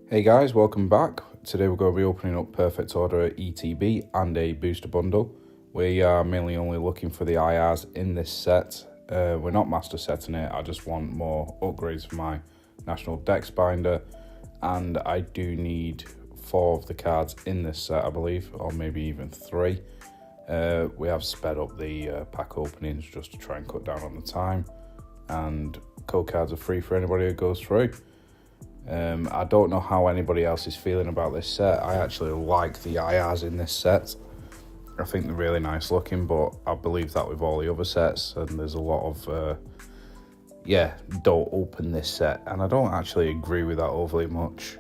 Hey guys, welcome back. Today we're going to be opening up Perfect Order ETB and a booster bundle. We are mainly only looking for the IRs in this set. We're not master setting it, I just want more upgrades for my National Dex binder, and I do need 4 of the cards in this set, I believe, or maybe even 3. We have sped up the pack openings just to try and cut down on the time, and code cards are free for anybody who goes through. I don't know how anybody else is feeling about this set. I actually like the IRs in this set. I think they're really nice looking, but I believe that with all the other sets, and there's a lot of, don't open this set, and I don't actually agree with that overly much.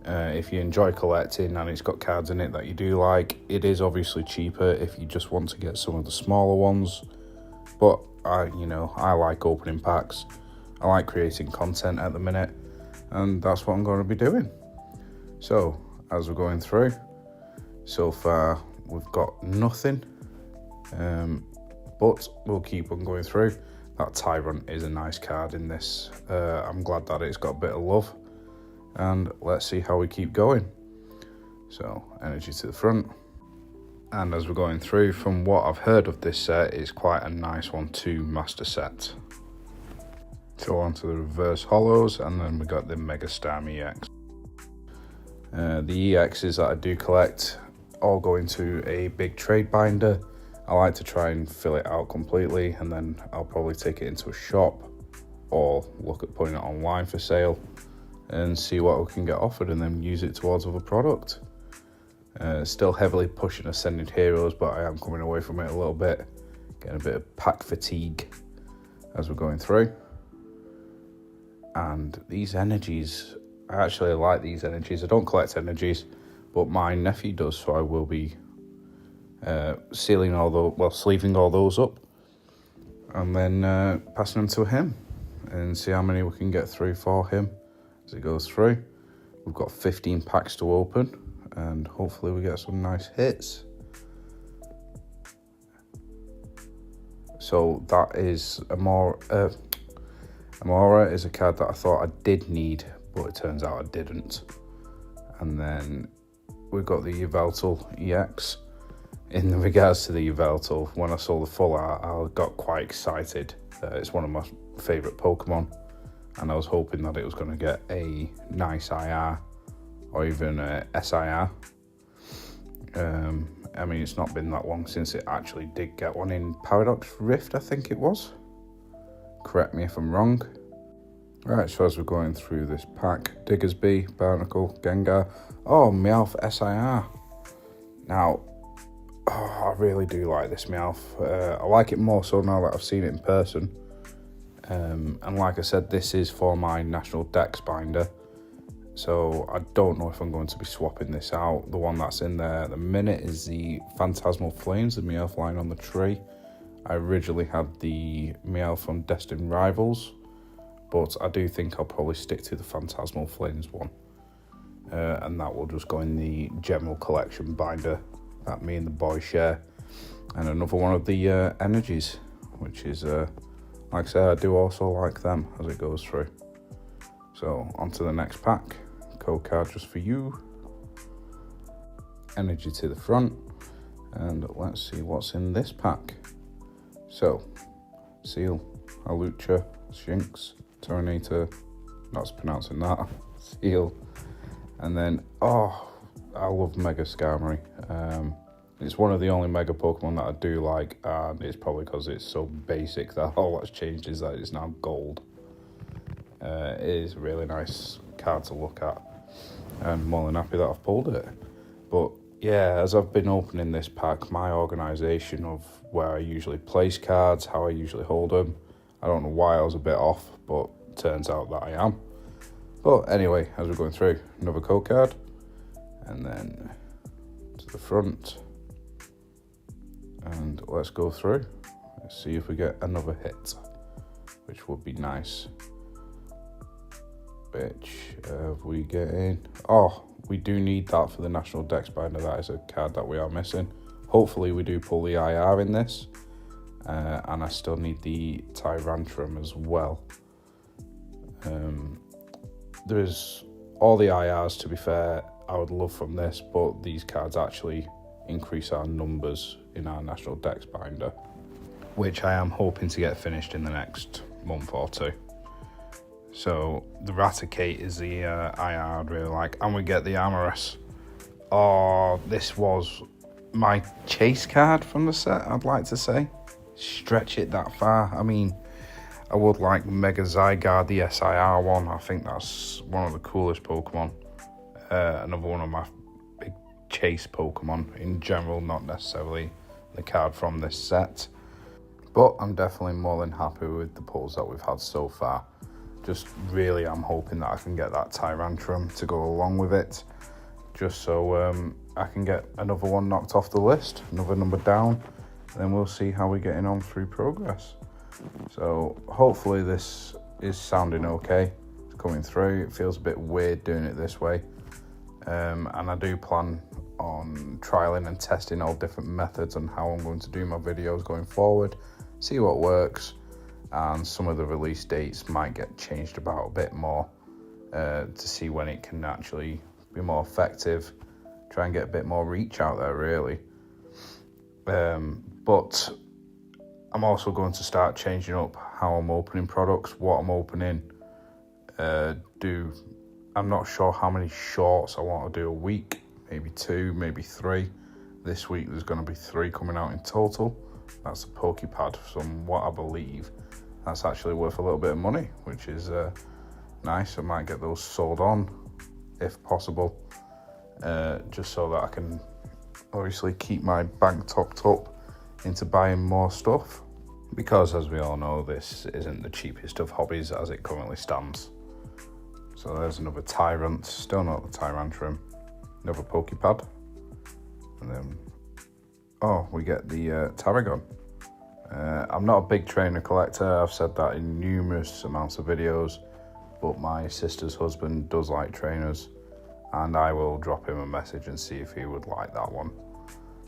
If you enjoy collecting and it's got cards in it that you do like, it is obviously cheaper if you just want to get some of the smaller ones, but I like opening packs. I like creating content at the minute, and that's what I'm going to be doing. So, as we're going through, so far we've got nothing, but we'll keep on going through. That Tyrant is a nice card in this. I'm glad that it's got a bit of love, and let's see how we keep going. So, energy to the front. And as we're going through, from what I've heard of this set, it's quite a nice one to master set. So on to the reverse hollows, and then we got the Mega Storm EX. The EXs that I do collect all go into a big trade binder. I like to try and fill it out completely, and then I'll probably take it into a shop or look at putting it online for sale and see what we can get offered, and then use it towards other product. Still heavily pushing Ascended Heroes, but I am coming away from it a little bit, getting a bit of pack fatigue as we're going through. And these energies, I actually like these energies. I don't collect energies, but my nephew does, so I will be sleeving all those up, and then passing them to him and see how many we can get through for him as it goes through. We've got 15 packs to open, and hopefully we get some nice hits. So that is Amora is a card that I thought I did need, but it turns out I didn't. And then we've got the Yveltal EX. In regards to the Yveltal, when I saw the full art, I got quite excited. It's one of my favourite Pokemon, and I was hoping that it was going to get a nice IR or even a SIR. It's not been that long since it actually did get one in Paradox Rift, I think it was. Correct me if I'm wrong. Right, so as we're going through this pack, Diggersby, Barnacle, Gengar. Oh, Meowth SIR. Now, I really do like this Meowth. I like it more so now that I've seen it in person. And like I said, this is for my National Dex binder. So I don't know if I'm going to be swapping this out. The one that's in there at the minute is the Phantasmal Flames, the Meowth lying on the tree. I originally had the Meowth from Destined Rivals, but I do think I'll probably stick to the Phantasmal Flames one. And that will just go in the general collection binder that me and the boys share. And another one of the energies, which is, like I said, I do also like them as it goes through. So on to the next pack. Code card just for you. Energy to the front. And let's see what's in this pack. So, Seal, Alucha, Shinx, Tornado, not pronouncing that, Seal, and then, I love Mega Skarmory. It's one of the only Mega Pokemon that I do like, and it's probably because it's so basic that all that's changed is that it's now gold. It is a really nice card to look at, and I'm more than happy that I've pulled it. But yeah, as I've been opening this pack, my organisation of where I usually place cards, how I usually hold them, I don't know why I was a bit off, but turns out that I am. But anyway, as we're going through, another code card, and then to the front, and let's go through. Let's see if we get another hit, which would be nice. Which we get in? Oh, we do need that for the National Dex binder. That is a card that we are missing. Hopefully we do pull the IR in this. And I still need the Tyrantrum as well. There's all the IRs, to be fair, I would love from this, but these cards actually increase our numbers in our National Dex binder, which I am hoping to get finished in the next month or two. So the Raticate is the IR I'd really like, and we get the Amorous. Oh, this was my chase card from the set, I'd like to say. Stretch it that far. I mean, I would like Mega Zygarde, the SIR one. I think that's one of the coolest Pokemon. Another one of my big chase Pokemon in general, not necessarily the card from this set. But I'm definitely more than happy with the pulls that we've had so far. Just really, I'm hoping that I can get that Tyrantrum to go along with it, just so I can get another one knocked off the list, another number down, and then we'll see how we're getting on through progress. So hopefully this is sounding okay. It's coming through. It feels a bit weird doing it this way, and I do plan on trialing and testing all different methods on how I'm going to do my videos going forward, see what works, and some of the release dates might get changed about a bit more to see when it can actually be more effective, try and get a bit more reach out there really. But I'm also going to start changing up how I'm opening products, what I'm opening. I'm not sure how many shorts I want to do a week, maybe 2, maybe 3. This week there's going to be 3 coming out in total. That's a Pokepad from what I believe. That's actually worth a little bit of money, which is nice. I might get those sold on if possible, just so that I can obviously keep my bank topped up into buying more stuff, because as we all know, this isn't the cheapest of hobbies as it currently stands. So there's another Tyrant, still not the Tyrantrum, another Pokepad, and then we get the Tarragon. I'm not a big trainer collector, I've said that in numerous amounts of videos, but my sister's husband does like trainers, and I will drop him a message and see if he would like that one.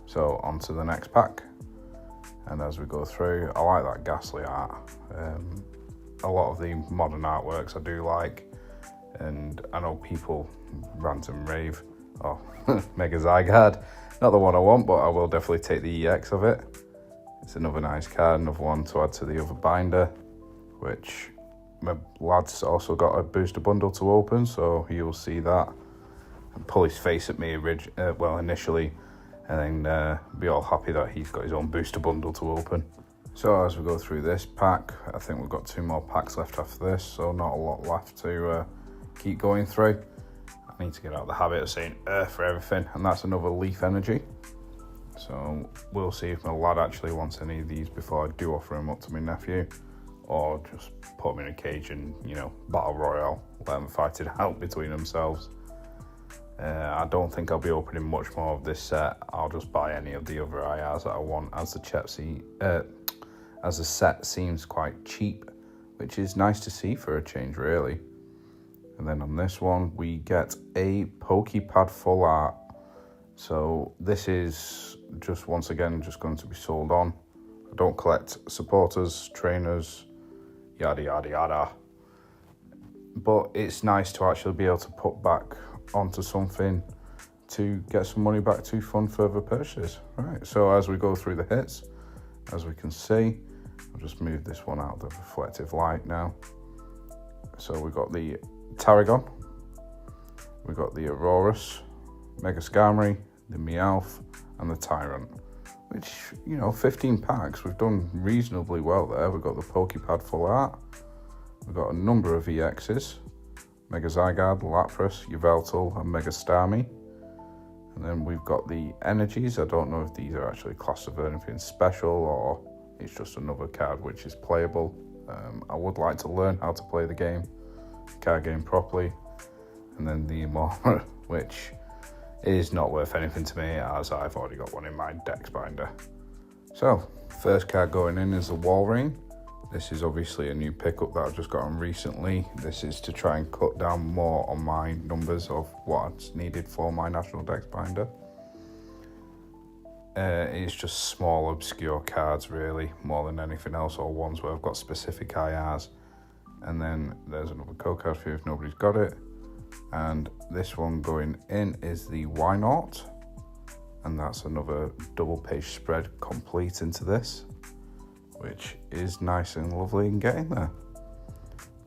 So on to the next pack, and as we go through, I like that Ghastly art. A lot of the modern artworks I do like, and I know people rant and rave. Oh, Mega Zygarde, not the one I want, but I will definitely take the EX of it. It's another nice card, another one to add to the other binder, which my lad's also got a booster bundle to open, so he'll see that and pull his face at me initially, and then be all happy that he's got his own booster bundle to open. So as we go through this pack, I think we've got 2 more packs left after this, so not a lot left to keep going through. I need to get out of the habit of saying for everything, and that's another Leaf Energy. So we'll see if my lad actually wants any of these before I do offer him up to my nephew, or just put him in a cage and, battle royale, let them fight it out between themselves. I don't think I'll be opening much more of this set. I'll just buy any of the other IRs that I want, as the set seems quite cheap, which is nice to see for a change really. And then on this one we get a Pokepad full art. So this is just once again just going to be sold on. I don't collect supporters, trainers, yada yada yada. But it's nice to actually be able to put back onto something to get some money back to fund further purchases. Right, so as we go through the hits, as we can see, I'll just move this one out of the reflective light now. So we've got the Tarragon, we've got the Aurorus, Mega Skarmory, the Meowth, and the Tyrant, which, 15 packs, we've done reasonably well there. We've got the Pokepad full art, we've got a number of EXs, Mega Zygarde, Lapras, Yveltal, and Mega Starmie. And then we've got the Energies. I don't know if these are actually classed as anything special or it's just another card which is playable. I would like to learn how to play the card game properly. And then the Emolga, which is not worth anything to me as I've already got one in my Dex binder. So, first card going in is the Walrein. This is obviously a new pickup that I've just gotten recently. This is to try and cut down more on my numbers of what's needed for my National Dex binder. It's just small, obscure cards really, more than anything else, or ones where I've got specific IRs. And then there's another code card for you if nobody's got it. And this one going in is the Wynaught, and that's another double page spread complete into this, which is nice and lovely and getting there.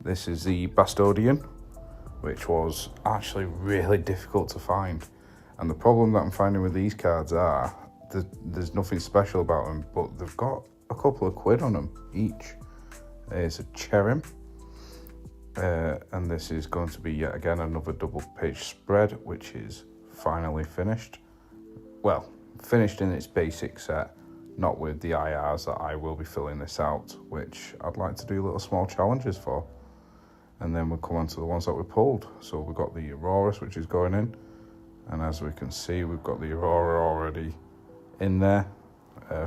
This is the Bastodian, which was actually really difficult to find. And the problem that I'm finding with these cards are there's nothing special about them, but they've got a couple of quid on them each. There's a Cherim, and this is going to be yet again another double page spread, which is finally finished. Well, finished in its basic set, not with the IRs that I will be filling this out, which I'd like to do little small challenges for. And then we'll come on to the ones that we pulled. So we've got the Aurorus, which is going in. And as we can see, we've got the Aurora already in there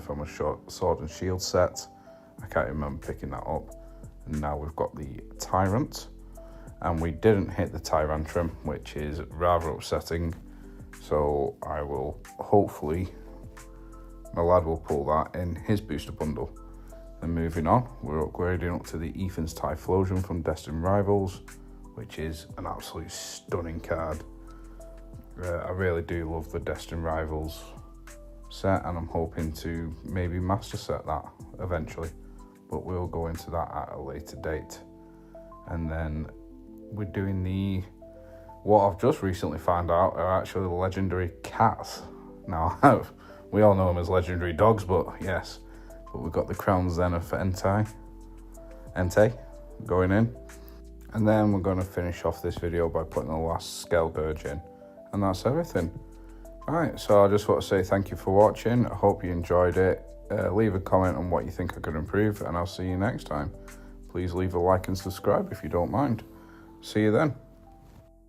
from a Sword and Shield set. I can't remember picking that up. And now we've got the Tyrant. And we didn't hit the Tyrantrum, which is rather upsetting. So I will hopefully, my lad will pull that in his booster bundle. And moving on, we're upgrading up to the Ethan's Typhlosion from Destined Rivals, which is an absolutely stunning card. I really do love the Destined Rivals set, and I'm hoping to maybe master set that eventually, but we'll go into that at a later date. And then we're doing what I've just recently found out are actually the legendary cats. Now, we all know them as legendary dogs, but yes. But we've got the Crown Zenith for Entei going in. And then we're going to finish off this video by putting the last Skelgurge in. And that's everything. Alright, so I just want to say thank you for watching. I hope you enjoyed it. Leave a comment on what you think I could improve, and I'll see you next time. Please leave a like and subscribe if you don't mind. See you then.